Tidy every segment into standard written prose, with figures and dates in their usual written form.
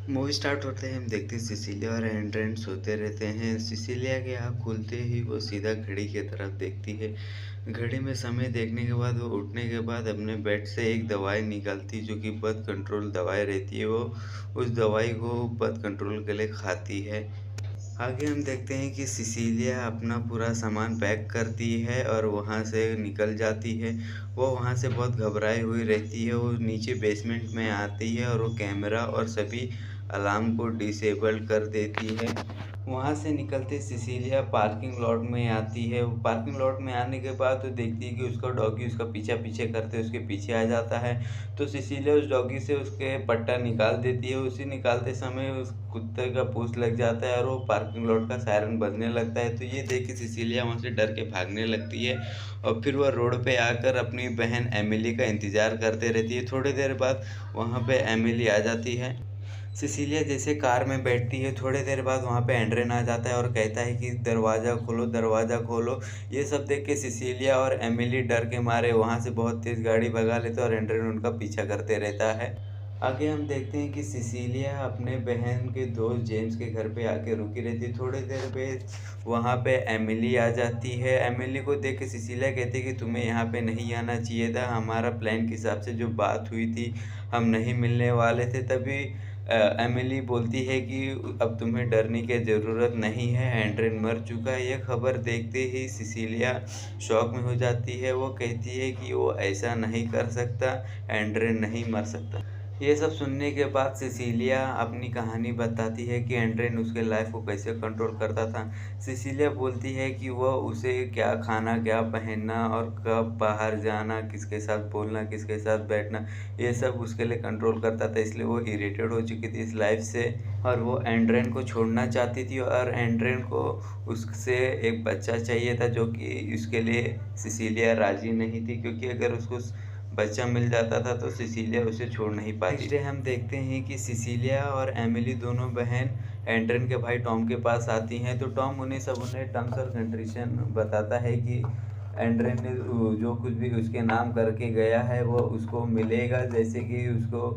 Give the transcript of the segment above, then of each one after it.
Movie start होते ही हम देखते हैं सिसिलिया और एंड्रेन सोते रहते हैं। सिसिलिया की आँख खुलते ही वो सीधा घड़ी की तरफ देखती है। घड़ी में समय देखने के बाद वो उठने के बाद अपने बेड से एक दवाई निकालती जो कि बर्थ कंट्रोल दवाई रहती है। वो उस दवाई को बर्थ कंट्रोल के लिए खाती है। आगे हम देखते हैं कि सिसिलिया अपना पूरा सामान पैक करती है और वहाँ से निकल जाती है। वो वहाँ से बहुत घबराई हुई रहती है। वो नीचे बेसमेंट में आती है और वो कैमरा और सभी अलार्म को डिसेबल कर देती है। वहाँ से निकलते सिसिलिया पार्किंग लॉट में आती है। वो पार्किंग लॉट में आने के बाद वो देखती है कि उसका डॉगी उसका पीछा पीछे करते उसके पीछे आ जाता है। तो सिसिलिया उस डॉगी से उसके पट्टा निकाल देती है। उसी निकालते समय उस कुत्ते का पूंछ लग जाता है और वो पार्किंग लॉट का सायरन बजने लगता है। तो ये देख के सिसिलिया वहाँ से डर के भागने लगती है और फिर वह रोड पे आकर अपनी बहन एमिली का इंतज़ार करते रहती है। थोड़ी देर बाद वहाँ पे एमिली आ जाती है। सिसिलिया जैसे कार में बैठती है, थोड़ी देर बाद वहाँ पे एंड्रेन आ जाता है और कहता है कि दरवाज़ा खोलो, दरवाज़ा खोलो। ये सब देख के सिसिलिया और एमिली डर के मारे वहाँ से बहुत तेज़ गाड़ी भगा लेते हैं और एंड्रेन उनका पीछा करते रहता है। आगे हम देखते हैं कि सिसिलिया अपने बहन के दोस्त जेम्स के घर पे आके रुकी रहती है। थोड़ी देर बाद वहाँ पे एमिली आ जाती है। एमिली को देख के सिसिलिया कहती है कि तुम्हें यहाँ पे नहीं आना चाहिए था। हमारा प्लान के हिसाब से जो बात हुई थी, हम नहीं मिलने वाले थे। तभी एमिली बोलती है कि अब तुम्हें डरने की ज़रूरत नहीं है, एंड्रेन मर चुका है। ये खबर देखते ही सिसिलिया शॉक में हो जाती है। वो कहती है कि वो ऐसा नहीं कर सकता, एंड्रेन नहीं मर सकता। ये सब सुनने के बाद सिसिलिया अपनी कहानी बताती है कि एंड्रेन उसके लाइफ को कैसे कंट्रोल करता था। सिसिलिया बोलती है कि वह उसे क्या खाना, क्या पहनना और कब बाहर जाना, किसके साथ बोलना, किसके साथ बैठना, ये सब उसके लिए कंट्रोल करता था। इसलिए वो इरिटेट हो चुकी थी इस लाइफ से और वो एंड्रेन को छोड़ना चाहती थी और एंड्रेन को उससे एक बच्चा चाहिए था जो कि उसके लिए सिसिलिया राज़ी नहीं थी, क्योंकि अगर उसको बच्चा मिल जाता था तो सिसिलिया उसे छोड़ नहीं पाती। नेक्स्ट डे हम देखते हैं कि सिसिलिया और एमिली दोनों बहन एंड्रेन के भाई टॉम के पास आती हैं। तो टॉम उन्हें टर्म्स और कंडीशन बताता है कि एंड्रेन ने जो कुछ भी उसके नाम करके गया है वो उसको मिलेगा। जैसे कि उसको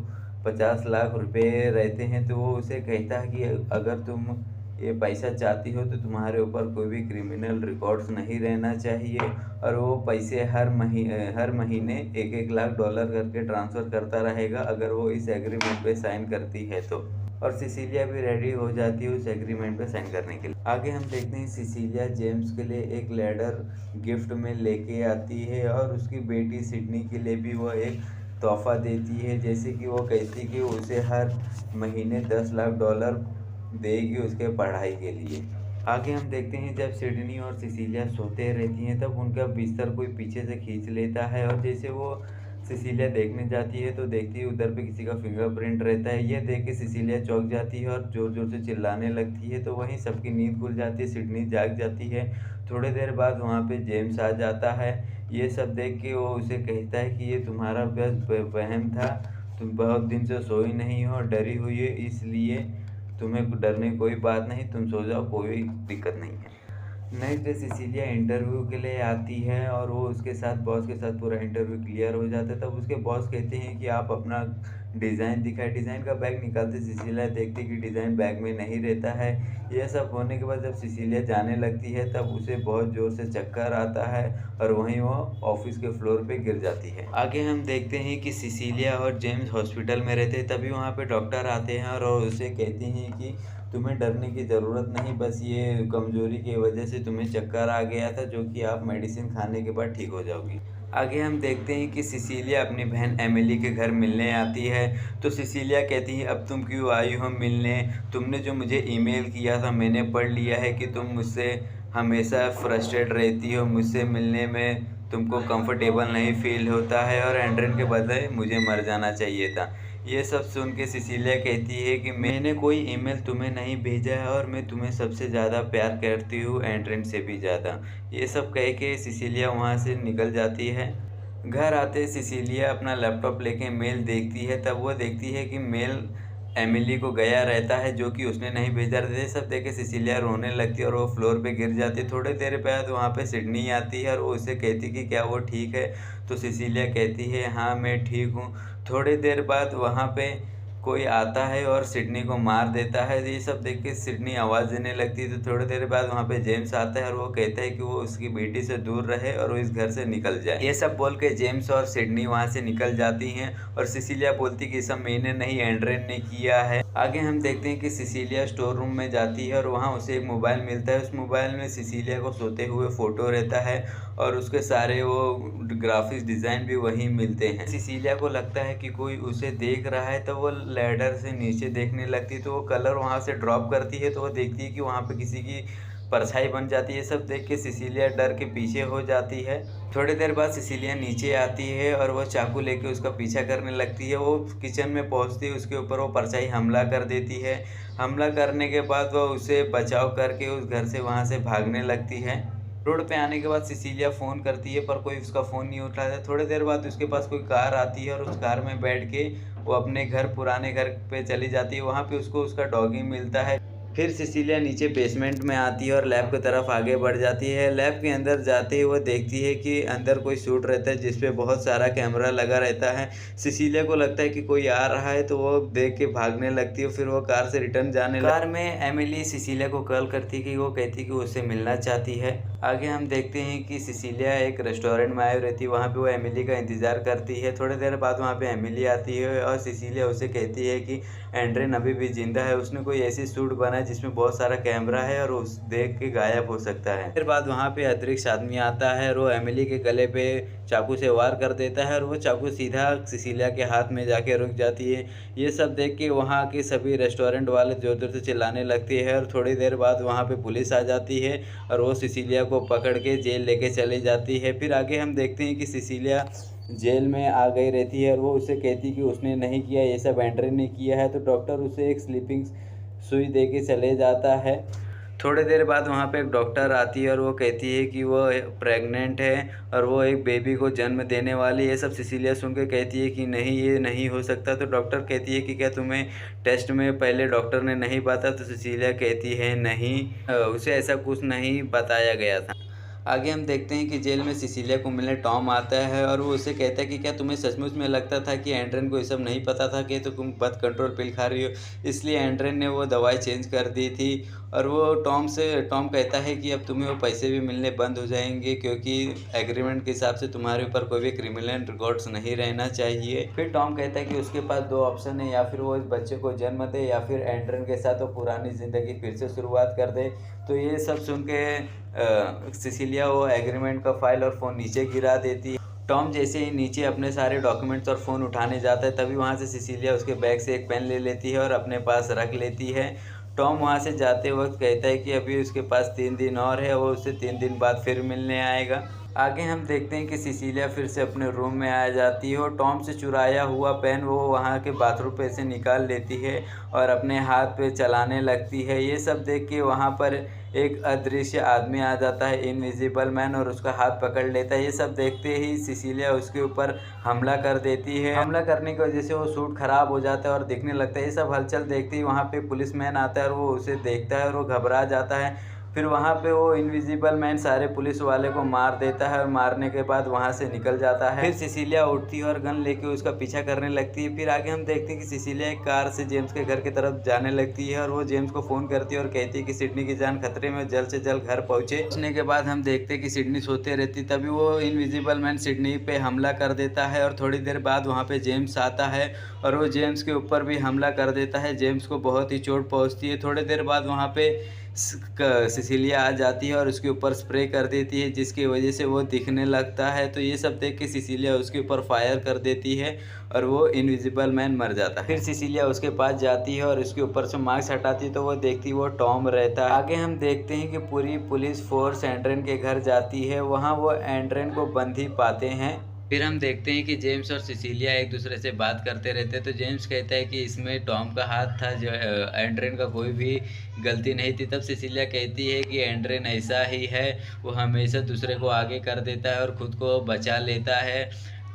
50 लाख रुपए रहते हैं। तो वो उसे कहता है कि अगर तुम ये पैसा चाहती हो तो तुम्हारे ऊपर कोई भी क्रिमिनल रिकॉर्ड्स नहीं रहना चाहिए। और वो पैसे हर महीने 1-1 लाख डॉलर करके ट्रांसफ़र करता रहेगा अगर वो इस एग्रीमेंट पे साइन करती है तो। और सिसिलिया भी रेडी हो जाती है उस एग्रीमेंट पे साइन करने के लिए। आगे हम देखते हैं सिसिलिया जेम्स के लिए एक लैडर गिफ्ट में लेके आती है और उसकी बेटी सिडनी के लिए भी वो एक तोहफा देती है। जैसे कि वो कहती कि उसे हर महीने 10 लाख डॉलर देगी उसके पढ़ाई के लिए। आगे हम देखते हैं जब सिडनी और सिसिलिया सोते रहती हैं तब उनका बिस्तर कोई पीछे से खींच लेता है और जैसे वो सिसिलिया देखने जाती है तो देखती है उधर पे किसी का फिंगरप्रिंट रहता है। यह देख के सिसिलिया चौंक जाती है और ज़ोर ज़ोर से चिल्लाने लगती है। तो वहीं सबकी नींद खुल जाती है, सिडनी जाग जाती है। थोड़ी देर बाद वहाँ पे जेम्स आ जाता है। ये सब देख के वो उसे कहता है कि ये तुम्हारा बस वहम था, तुम बहुत दिन से सोई नहीं हो, डरी हुई है, इसलिए तुम्हें डरने की कोई बात नहीं, तुम सो जाओ, कोई दिक्कत नहीं है। नेक्स्ट डे सिसिलिया इंटरव्यू के लिए आती है और वो उसके साथ बॉस के साथ पूरा इंटरव्यू क्लियर हो जाता है। तब उसके बॉस कहते हैं कि आप अपना डिज़ाइन दिखाएं। डिज़ाइन का बैग निकालते सिसिलिया देखती कि डिज़ाइन बैग में नहीं रहता है। यह सब होने के बाद जब सिसिलिया जाने लगती है तब उसे बहुत ज़ोर से चक्कर आता है और वहीं वो ऑफिस के फ्लोर पे गिर जाती है। आगे हम देखते हैं कि सिसिलिया और जेम्स हॉस्पिटल में रहते हैं। तभी वहाँ पे डॉक्टर आते हैं और उसे कहते हैं कि तुम्हें डरने की ज़रूरत नहीं, बस ये कमज़ोरी की वजह से तुम्हें चक्कर आ गया था, जो कि आप मेडिसिन खाने के बाद ठीक हो जाओगी। आगे हम देखते हैं कि सिसिलिया अपनी बहन एमिली के घर मिलने आती है। तो सिसिलिया कहती है अब तुम क्यों आई हो मिलने, तुमने जो मुझे ईमेल किया था मैंने पढ़ लिया है कि तुम मुझसे हमेशा फ्रस्ट्रेट रहती हो, मुझसे मिलने में तुमको कंफर्टेबल नहीं फील होता है और एंड्रेन के बदले मुझे मर जाना चाहिए था। ये सब सुन के सिसिलिया कहती है कि मैंने कोई ईमेल तुम्हें नहीं भेजा है और मैं तुम्हें सबसे ज़्यादा प्यार करती हूँ, एंड्रेन से भी ज़्यादा। ये सब कह के सिसिलिया वहाँ से निकल जाती है। घर आते सिसिलिया अपना लैपटॉप लेके मेल देखती है। तब वो देखती है कि मेल एमिली को गया रहता है जो कि उसने नहीं भेजा रहता। ये सब देख के सिसिलिया रोने लगती है और वो फ्लोर पे गिर जाती है। थोड़ी देर बाद वहाँ पे सिडनी आती है और वो उसे कहती कि क्या वो ठीक है। तो सिसिलिया कहती है हाँ मैं ठीक हूँ। थोड़ी देर बाद वहाँ पे कोई आता है और सिडनी को मार देता है। ये सब देख के सिडनी आवाज़ देने लगती है। तो थोड़ी देर बाद वहाँ पे जेम्स आता है और वो कहता है कि वो उसकी बेटी से दूर रहे और वो इस घर से निकल जाए। ये सब बोल के जेम्स और सिडनी वहाँ से निकल जाती हैं और सिसिलिया बोलती कि सब मैंने नहीं, एंड्रेन ने किया है। आगे हम देखते हैं कि सिसिलिया स्टोर रूम में जाती है और वहाँ उसे एक मोबाइल मिलता है। उस मोबाइल में सिसिलिया को सोते हुए फ़ोटो रहता है और उसके सारे वो ग्राफिक्स डिज़ाइन भी वहीं मिलते हैं। सिसिलिया को लगता है कि कोई उसे देख रहा है, तो वो लैडर से नीचे देखने लगती है। तो वो कलर वहाँ से ड्रॉप करती है, तो वो देखती है कि वहाँ पे किसी की परछाई बन जाती है। सब देख के सिसिलिया डर के पीछे हो जाती है। थोड़ी देर बाद सिसिलिया नीचे आती है और वो चाकू लेके उसका पीछा करने लगती है। वो किचन में पहुँचती है, उसके ऊपर वो परछाई हमला कर देती है। हमला करने के बाद वो उसे बचाव करके उस घर से वहाँ से भागने लगती है। रोड पे आने के बाद सिसिलिया फ़ोन करती है पर कोई उसका फ़ोन नहीं उठाता है। थोड़ी देर बाद उसके पास कोई कार आती है और उस कार में बैठ के वो अपने घर, पुराने घर पे चली जाती है। वहाँ पे उसको उसका डॉगी मिलता है। फिर सिसिलिया नीचे बेसमेंट में आती है और लैब की तरफ आगे बढ़ जाती है। लैब के अंदर जाते ही वो देखती है कि अंदर कोई सूट रहता है जिस पे बहुत सारा कैमरा लगा रहता है। सिसिलिया को लगता है कि कोई आ रहा है, तो वो देख के भागने लगती है। फिर वो कार से रिटर्न जाने कार में एमिली सिसिलिया को कॉल करती है कि वो कहती है कि उससे मिलना चाहती है। आगे हम देखते हैं कि सिसिलिया एक रेस्टोरेंट में आई रहती है। वहाँ पे वो एमिली का इंतज़ार करती है। थोड़ी देर बाद वहाँ पे एमिली आती है और सिसिलिया उसे कहती है कि एंड्रेन अभी भी जिंदा है। उसने कोई ऐसी सूट बनाई जिसमें बहुत सारा कैमरा है और उस देख के गायब हो सकता है। फिर बाद वहाँ पे अतिरिक्त आदमी आता है और वो एमिली के गले पे चाकू से वार कर देता है और वो चाकू सीधा सिसिलिया के हाथ में जाके रुक जाती है। ये सब देख के वहाँ के सभी रेस्टोरेंट वाले जोर जोर से चिल्लाने लगते हैं और थोड़ी देर बाद वहाँ पे पुलिस आ जाती है और वो सिसिलिया को पकड़ के जेल लेके चली जाती है। फिर आगे हम देखते हैं कि सिसिलिया जेल में आ गई रहती है और वो उसे कहती कि उसने नहीं किया, ये सब एंड्रेन ने किया है। तो डॉक्टर उसे एक स्लीपिंग सुई दे के चले जाता है। थोड़ी देर बाद वहाँ पे एक डॉक्टर आती है और वो कहती है कि वो प्रेग्नेंट है और वो एक बेबी को जन्म देने वाली है। ये सब सिसिलिया सुन के कहती है कि नहीं, ये नहीं हो सकता। तो डॉक्टर कहती है कि क्या तुम्हें टेस्ट में पहले डॉक्टर ने नहीं बताया? तो सिसिलिया कहती है नहीं, उसे ऐसा कुछ नहीं बताया गया था। आगे हम देखते हैं कि जेल में सिसिलिया को मिलने टॉम आता है और वो उसे कहता है कि क्या तुम्हें सचमुच में लगता था कि एंड्रेन को ये सब नहीं पता था कि तो तुम बर्थ कंट्रोल पिल खा रही हो, इसलिए एंड्रेन ने वो दवाई चेंज कर दी थी। और वो टॉम कहता है कि अब तुम्हें वो पैसे भी मिलने बंद हो जाएंगे क्योंकि एग्रीमेंट के हिसाब से तुम्हारे ऊपर कोई भी क्रिमिनल रिकॉर्ड्स नहीं रहना चाहिए। फिर टॉम कहता है कि उसके पास दो ऑप्शन है, या फिर वो इस बच्चे को जन्म दे या फिर एंड्रेन के साथ वो पुरानी ज़िंदगी फिर से शुरुआत कर दे। तो ये सब सुन के सिसिलिया वो एग्रीमेंट का फाइल और फ़ोन नीचे गिरा देती है। टॉम जैसे ही नीचे अपने सारे डॉक्यूमेंट्स और फ़ोन उठाने जाता है, तभी वहाँ से सिसिलिया उसके बैग से एक पेन ले लेती है और अपने पास रख लेती है। टॉम वहाँ से जाते वक्त कहता है कि अभी उसके पास 3 दिन और है, वो उससे 3 दिन बाद फिर मिलने आएगा। आगे हम देखते हैं कि सिसिलिया फिर से अपने रूम में आ जाती है और टॉम से चुराया हुआ पेन वो वहाँ के बाथरूम पे से निकाल लेती है और अपने हाथ पे चलाने लगती है। ये सब देख के वहाँ पर एक अदृश्य आदमी आ जाता है, इनविजिबल मैन, और उसका हाथ पकड़ लेता है। ये सब देखते ही सिसिलिया उसके ऊपर हमला कर देती है। हमला करने की वजह से वो सूट खराब हो जाता है और दिखने लगता है। ये सब हलचल देखते ही वहाँ पे पुलिसमैन आता है और वो उसे देखता है और वो घबरा जाता है। फिर वहाँ पे वो इनविजिबल मैन सारे पुलिस वाले को मार देता है और मारने के बाद वहाँ से निकल जाता है। फिर सिसिलिया उठती है और गन लेके उसका पीछा करने लगती है। फिर आगे हम देखते हैं कि सिसिलिया एक कार से जेम्स के घर की तरफ जाने लगती है और वो जेम्स को फ़ोन करती है और कहती है कि सिडनी की जान खतरे में, जल्द से जल्द घर पहुँचे। पहुँचने के बाद हम देखते हैं कि सिडनी सोते रहती, तभी वो इनविजिबल मैन सिडनी पे हमला कर देता है और थोड़ी देर बाद वहाँ पे जेम्स आता है और वो जेम्स के ऊपर भी हमला कर देता है। जेम्स को बहुत ही चोट पहुँचती है। थोड़ी देर बाद वहाँ पे सिसिलिया आ जाती है और उसके ऊपर स्प्रे कर देती है, जिसकी वजह से वो दिखने लगता है। तो ये सब देख के सिसिलिया उसके ऊपर फायर कर देती है और वो इनविजिबल मैन मर जाता है। फिर सिसिलिया उसके पास जाती है और उसके ऊपर से मास्क हटाती है, तो वो देखती है वो टॉम रहता है। आगे हम देखते हैं कि पूरी पुलिस फोर्स एंड्रेन के घर जाती है। वहाँ वो एंड्रेन को बंदी पाते हैं। फिर हम देखते हैं कि जेम्स और सिसिलिया एक दूसरे से बात करते रहते हैं। तो जेम्स कहता है कि इसमें टॉम का हाथ था, जो एंड्रेन का कोई भी गलती नहीं थी। तब सिसिलिया कहती है कि एंड्रेन ऐसा ही है, वो हमेशा दूसरे को आगे कर देता है और ख़ुद को बचा लेता है।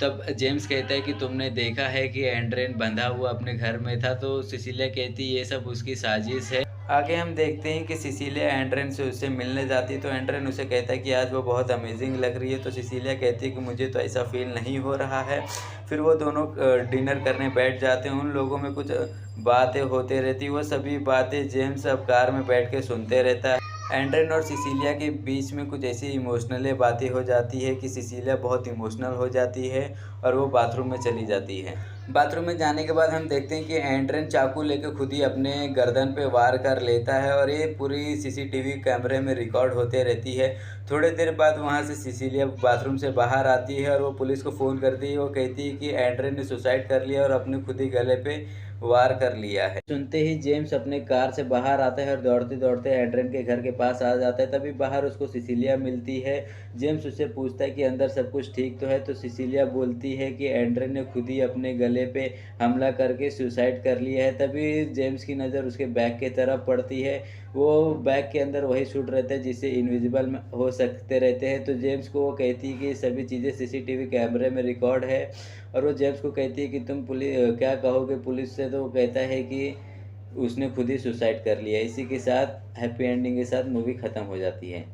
तब जेम्स कहता है कि तुमने देखा है कि एंड्रेन बंधा हुआ अपने घर में था। तो सिसिलिया कहती है ये सब उसकी साजिश है। आगे हम देखते हैं कि सिसिलिया एंड्रेन से उससे मिलने जाती है, तो एंड्रेन उसे कहता है कि आज वो बहुत अमेजिंग लग रही है। तो सिसिलिया कहती है कि मुझे तो ऐसा फ़ील नहीं हो रहा है। फिर वो दोनों डिनर करने बैठ जाते हैं। उन लोगों में कुछ बातें होते रहती हैं, वो सभी बातें जेम्स अब कार में बैठ के सुनते रहता है। एंड्रेन और सिसिलिया के बीच में कुछ ऐसी इमोशनल बातें हो जाती है कि सिसिलिया बहुत इमोशनल हो जाती है और वो बाथरूम में चली जाती है। बाथरूम में जाने के बाद हम देखते हैं कि एंड्रेन चाकू लेके खुद ही अपने गर्दन पे वार कर लेता है और ये पूरी सीसीटीवी कैमरे में रिकॉर्ड होते रहती है। थोड़ी देर बाद वहाँ से सिसिलिया बाथरूम से बाहर आती है और वो पुलिस को फ़ोन करती है। वो कहती है कि एंड्रेन ने सुसाइड कर लिया और अपने खुद ही गले पे वार कर लिया है। सुनते ही जेम्स अपने कार से बाहर आता है और दौड़ते-दौड़ते एड्रियन के घर के पास आ जाता है। तभी बाहर उसको सिसिलिया मिलती है। जेम्स उससे पूछता है कि अंदर सब कुछ ठीक तो है? तो सिसिलिया बोलती है कि एड्रियन ने खुद ही अपने गले पे हमला करके सुसाइड कर लिया है। तभी जेम्स की नज़र उसके बैग की तरफ पड़ती है। वो बैग के अंदर वही सूट रहता है जिससे इनविजिबल में हो सकते रहते हैं। तो जेम्स को वो कहती है कि ये सभी चीज़ें सीसीटीवी कैमरे में रिकॉर्ड है और वो जेम्स को कहती है कि तुम क्या कहोगे पुलिस से? तो वो कहता है कि उसने खुद ही सुसाइड कर लिया। इसी के साथ हैप्पी एंडिंग के साथ मूवी ख़त्म हो जाती है।